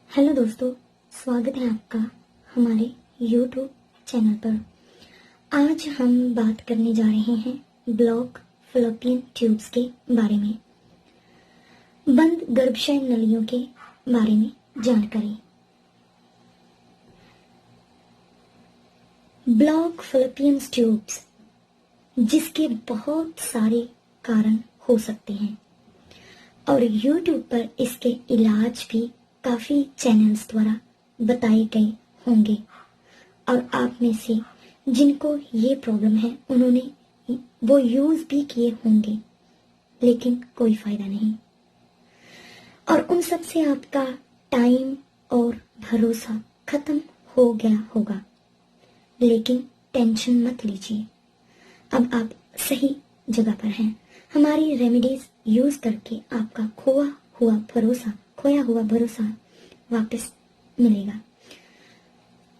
Hello दोस्तों, स्वागत है आपका हमारे YouTube चैनल पर। आज हम बात करने जा रहे हैं ब्लॉक फलोपियन ट्यूब्स के बारे में, बंद गर्भाशय नलियों के बारे में जानकारी। ब्लॉक फलोपियन ट्यूब्स जिसके बहुत सारे कारण हो सकते हैं और YouTube पर इसके इलाज भी काफी चैनल्स द्वारा बताए गए होंगे और आप में से जिनको ये प्रॉब्लम है उन्होंने वो यूज भी किए होंगे, लेकिन कोई फायदा नहीं और उन सब से आपका टाइम और भरोसा खत्म हो गया होगा। लेकिन टेंशन मत लीजिए, अब आप सही जगह पर हैं। हमारी रेमेडीज यूज करके आपका खोया हुआ भरोसा वापस मिलेगा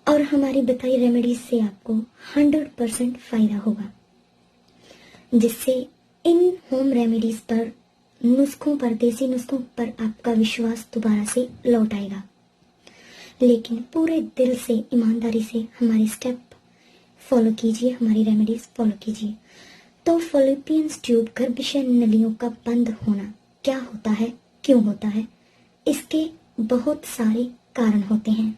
और हमारी बताई रेमेडीज से आपको 100% फायदा होगा, जिससे इन होम रेमेडीज पर, देसी नुस्खों पर आपका विश्वास दोबारा से लौट आएगा। लेकिन पूरे दिल से, ईमानदारी से हमारे स्टेप फॉलो कीजिए, हमारी रेमेडीज फॉलो कीजिए। तो फलोपियन ट्यूब गर्भाशय नलियों का बंद होना क्या होता है, क्यों होता है, इसके बहुत सारे कारण होते हैं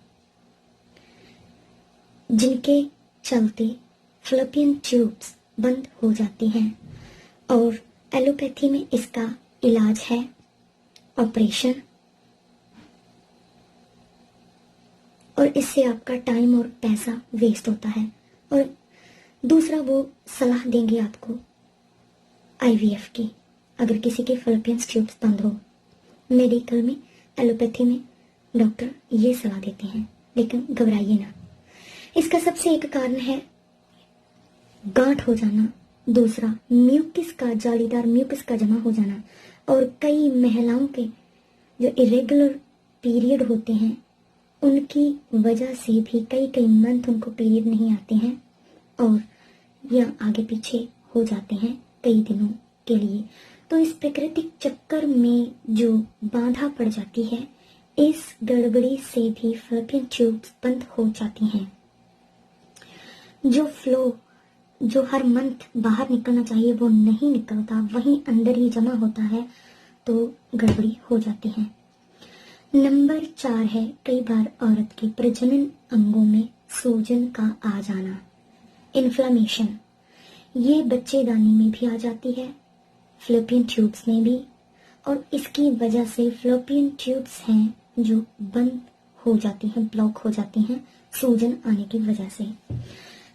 जिनके चलते फलोपियन ट्यूब्स बंद हो जाती हैं और एलोपैथी में इसका इलाज है ऑपरेशन, और इससे आपका टाइम और पैसा वेस्ट होता है। और दूसरा वो सलाह देंगे आपको IVF की, अगर किसी के फलोपियन ट्यूब्स बंद हो। मेडिकल में, एलोपैथी में डॉक्टर ये सलाह देते हैं, लेकिन घबराइए ना। इसका सबसे एक कारण है गांठ हो जाना, दूसरा म्यूकिस का, जालीदार म्यूकिस का जमा हो जाना, और कई महिलाओं के जो इरेगुलर पीरियड होते हैं उनकी वजह से भी कई मंथ उनको पीरियड नहीं आते हैं और या आगे पीछे हो जाते हैं कई दिनों के लिए। तो इस प्राकृतिक चक्कर में जो बाधा पड़ जाती है, इस गड़बड़ी से भी फलोपियन ट्यूब्स बंद हो जाती हैं। जो फ्लो जो हर मंथ बाहर निकलना चाहिए वो नहीं निकलता, वहीं अंदर ही जमा होता है, तो गड़बड़ी हो जाती है। नंबर 4 है कई बार औरत के प्रजनन अंगों में सूजन का आ जाना, इन्फ्लेमेशन। ये बच्चेदानी में भी आ जाती है, फलोपियन ट्यूब्स में भी, और इसकी वजह से फलोपियन ट्यूब्स हैं जो बंद हो जाती हैं, ब्लॉक हो जाती हैं सूजन आने की वजह से।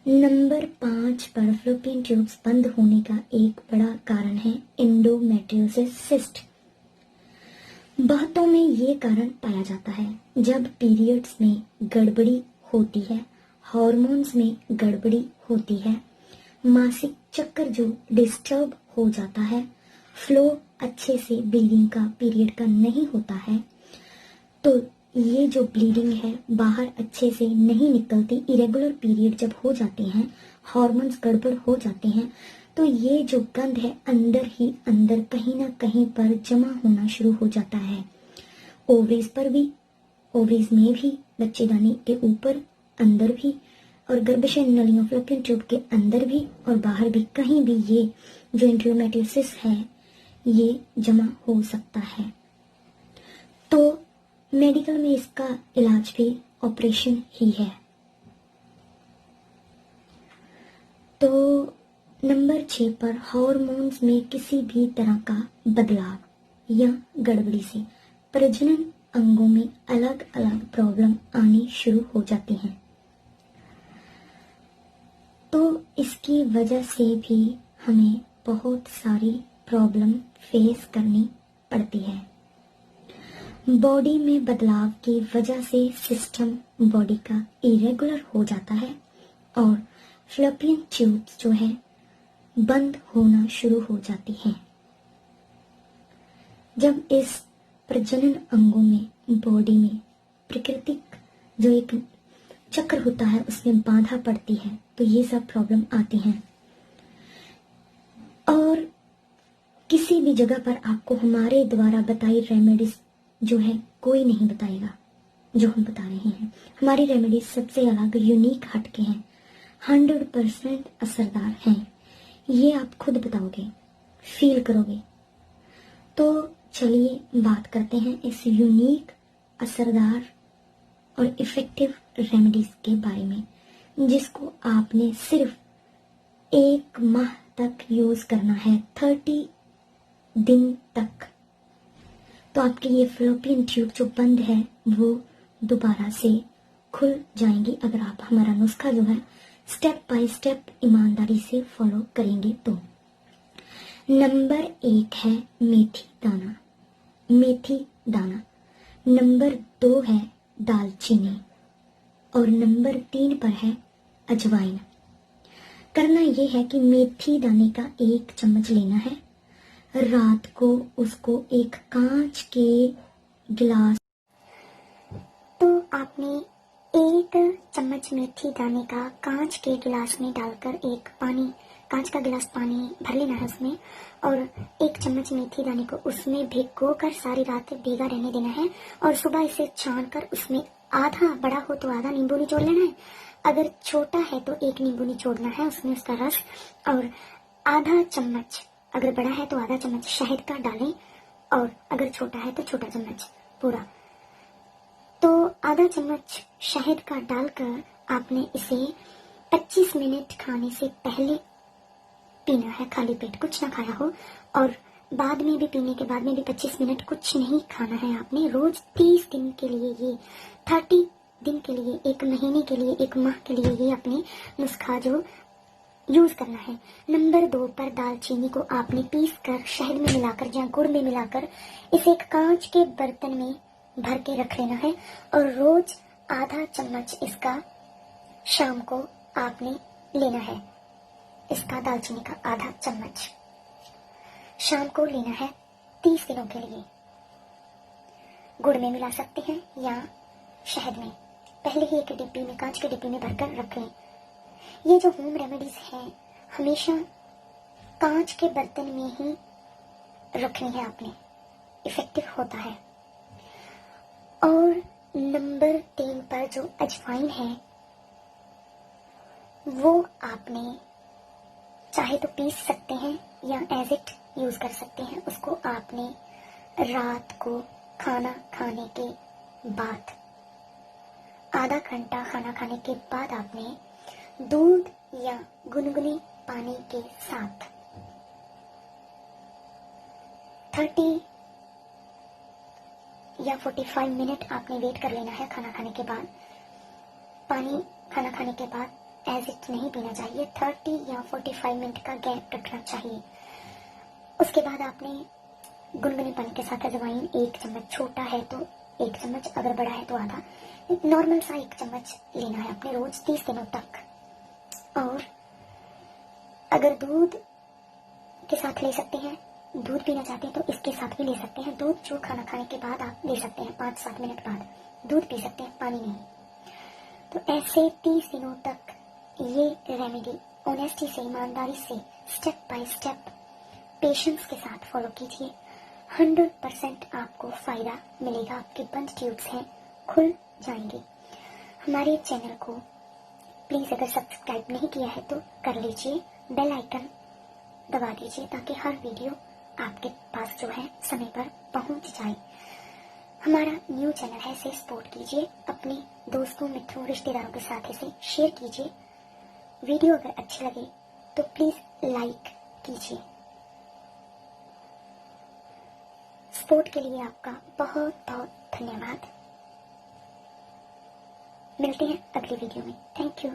नंबर 5 पर फलोपियन ट्यूब्स बंद होने का एक बड़ा कारण है एंडोमेट्रियोसिस सिस्ट। बहुतों में ये कारण पाया जाता है जब पीरियड्स में गड़बड़ी होती है, हार्मोन्स में गड़बड़ी होती है, मासिक चक्र जो डिस्टर्ब हो जाता है, फ्लो अच्छे से ब्लीडिंग का, पीरियड का नहीं होता है, तो ये जो ब्लीडिंग है बाहर अच्छे से नहीं निकलती, इरेगुलर पीरियड जब हो जाते हैं, हार्मोन्स गड़बड़ हो जाते हैं, तो ये जो गंध है अंदर ही अंदर कहीं ना कहीं पर जमा होना शुरू हो जाता है। ओवरीज पर भी, ओवरीज में भी, बच्चेदानी के ऊपर, अंदर भी, और गर्भाशय नलियों, फलोपियन ट्यूब के अंदर भी और बाहर भी, कहीं भी ये जो एंडोमेट्रियोसिस है ये जमा हो सकता है। तो मेडिकल में इसका इलाज भी ऑपरेशन ही है। तो नंबर 6 पर हार्मोन्स में किसी भी तरह का बदलाव या गड़बड़ी से प्रजनन अंगों में अलग अलग प्रॉब्लम आनी शुरू हो जाती हैं। तो इसकी वजह से भी हमें बहुत सारी प्रॉब्लम फेस करनी पड़ती है। बॉडी में बदलाव की वजह से सिस्टम बॉडी का इरेगुलर हो जाता है और फलोपियन ट्यूब्स जो है बंद होना शुरू हो जाती हैं। जब इस प्रजनन अंगों में, बॉडी में प्राकृतिक जो एक चक्र होता है उसमें बाधा पड़ती है, तो ये सब प्रॉब्लम आती हैं। और किसी भी जगह पर आपको हमारे द्वारा बताई रेमेडीज जो है कोई नहीं बताएगा, जो हम बता रहे हैं। हमारी रेमेडीज सबसे अलग, यूनिक, हटके हैं, 100% असरदार हैं। ये आप खुद बताओगे, फील करोगे। तो चलिए बात करते हैं इस यूनिक, असरदार और इफेक्टिव रेमेडीज के बारे में, जिसको आपने सिर्फ 1 माह तक यूज करना है, 30 दिन तक। तो आपकी ये फैलोपियन ट्यूब जो बंद है वो दोबारा से खुल जाएंगी, अगर आप हमारा नुस्खा जो है स्टेप बाय स्टेप ईमानदारी से फॉलो करेंगे तो। नंबर 1 है मेथी दाना, मेथी दाना। नंबर 2 है दालचीनी और नंबर 3 पर है अजवाइन। करना ये है कि मेथी दाने का 1 चम्मच लेना है, रात को उसको एक कांच के गिलास, तो आपने 1 चम्मच मेथी दाने का कांच के गिलास में डालकर एक पानी, कांच का गिलास पानी भर लेना है उसमें, और 1 चम्मच मेथी दाने को उसमें भिगोकर सारी रात भीगा रहने देना है। और सुबह इसे छानकर उसमें आधा, बड़ा हो तो आधा नींबू निचोड़ लेना है, अगर छोटा है तो 1 नींबू निचोड़ना है उसमें, उसका रस। और आधा चम्मच, अगर बड़ा है तो आधा चम्मच शहद का डालें, और अगर छोटा है तो छोटा चम्मच पूरा। तो आधा चम्मच शहद का डालकर आपने इसे 25 मिनट खाने से पहले पीना है, खाली पेट, कुछ ना खाया हो। और बाद में भी, पीने के बाद में भी 25 मिनट कुछ नहीं खाना है आपने। रोज 30 दिन के लिए, ये 30 दिन के लिए, 1 महीने के लिए, 1 माह के लिए ये अपने नुस्खा जो यूज करना है। नंबर 2 पर दालचीनी को आपने पीस कर शहद में मिलाकर या गुड़ में मिलाकर इसे एक कांच के बर्तन में भर के रख लेना है, और रोज आधा चम्मच इसका शाम को आपने लेना है। इसका दालचीनी का आधा चम्मच शाम को लेना है 30 दिनों के लिए। गुड़ में मिला सकते हैं या शहद में। पहले ही एक डिब्बी में, कांच के डिब्बी में भरकर रख लें। ये जो होम रेमेडीज हैं हमेशा कांच के बर्तन में ही रखनी है आपने, इफेक्टिव होता है। और नंबर 3 पर जो अजवाइन है वो आपने चाहे तो पीस सकते हैं या एज इट यूज कर सकते हैं। उसको आपने रात को खाना खाने के बाद, आधा घंटा खाना खाने के बाद आपने दूध या गुनगुने पानी के साथ 30 या 45 मिनट आपने वेट कर लेना है खाना खाने के बाद। पानी खाना खाने के बाद एज इट नहीं पीना चाहिए, 30 या 45 मिनट का गैप रखना चाहिए। उसके बाद आपने गुनगुने पानी के साथ अजवाइन 1 चम्मच, छोटा है तो 1 चम्मच, अगर बड़ा है तो आधा, नॉर्मल सा 1 चम्मच लेना है अपने रोज 30 दिनों तक। और अगर दूध के साथ ले सकते हैं, दूध पीना चाहते हैं तो इसके साथ भी ले सकते हैं। दूध जो खाना खाने के बाद आप ले सकते हैं, 5-7 मिनट बाद दूध पी सकते हैं, पानी नहीं। तो ऐसे 30 दिनों तक ये रेमेडी ऑनेस्टी से, ईमानदारी से, स्टेप बाय स्टेप, पेशेंस के साथ फॉलो कीजिए। 100% आपको फायदा मिलेगा। आपके बंद ट्यूब्स हैं, खुल जाएंगे। हमारे चैनल को प्लीज अगर सब्सक्राइब नहीं किया है तो कर लीजिए, बेल आइकन दबा दीजिए ताकि हर वीडियो आपके पास जो है समय पर पहुंच जाए। हमारा न्यू चैनल है, इसे सपोर्ट कीजिए। अपने दोस्तों, मित्रों, रिश्तेदारों के साथ इसे शेयर कीजिए। वीडियो अगर अच्छी लगे तो प्लीज लाइक कीजिए। सपोर्ट के लिए आपका बहुत बहुत धन्यवाद। मिलते हैं अगली वीडियो में। Thank you.